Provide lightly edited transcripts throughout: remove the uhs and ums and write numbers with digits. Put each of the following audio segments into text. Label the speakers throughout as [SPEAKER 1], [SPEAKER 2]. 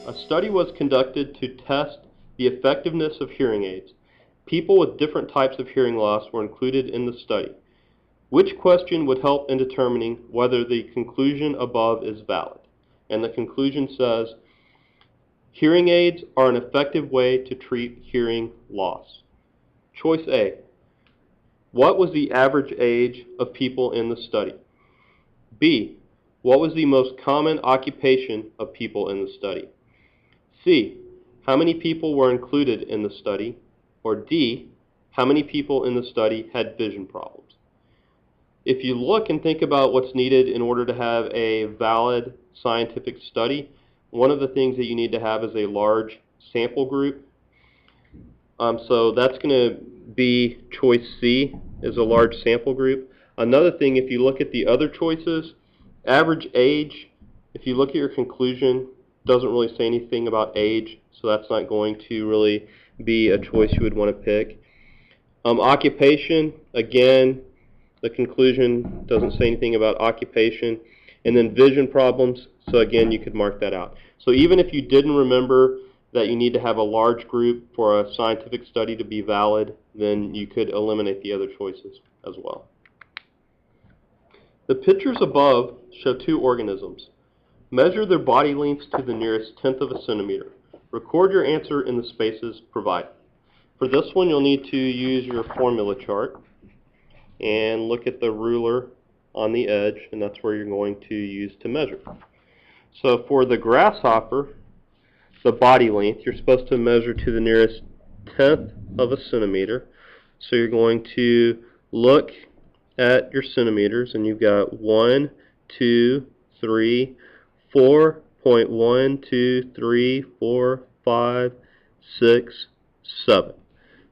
[SPEAKER 1] A study was conducted to test the effectiveness of hearing aids. People with different types of hearing loss were included in the study. Which question would help in determining whether the conclusion above is valid? And the conclusion says, hearing aids are an effective way to treat hearing loss. Choice A. What was the average age of people in the study? B. What was the most common occupation of people in the study? C. How many people were included in the study? Or D. How many people in the study had vision problems? If you look and think about what's needed in order to have a valid scientific study, one of the things that you need to have is a large sample group. So that's going to be choice C, is a large sample group. Another thing, if you look at the other choices, average age, if you look at your conclusion, doesn't really say anything about age, so that's not going to really be a choice you would want to pick. Occupation, again, the conclusion doesn't say anything about occupation. And then vision problems, so again, you could mark that out. So even if you didn't remember that you need to have a large group for a scientific study to be valid, then you could eliminate the other choices as well. The pictures above show two organisms. Measure their body lengths to the nearest tenth of a centimeter. Record your answer in the spaces provided. For this one, you'll need to use your formula chart and look at the ruler on the edge, and that's where you're going to use to measure. So for the grasshopper, the body length, you're supposed to measure to the nearest tenth of a centimeter. So you're going to look at your centimeters, and you've got 1, 2, 3, 4.1, 2, 3, 4, 5, 6, 7.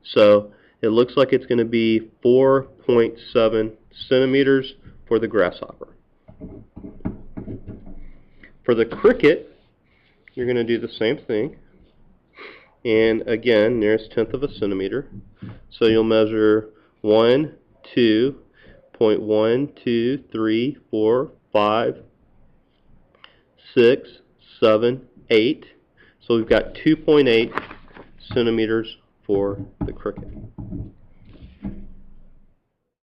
[SPEAKER 1] So it looks like it's going to be 4.7 centimeters for the grasshopper. For the cricket, you're going to do the same thing. And again, nearest tenth of a centimeter. So you'll measure 1, 2.1, 2, 3, 4, 5, 6, 7, 8. So we've got 2.8 centimeters for the cricket.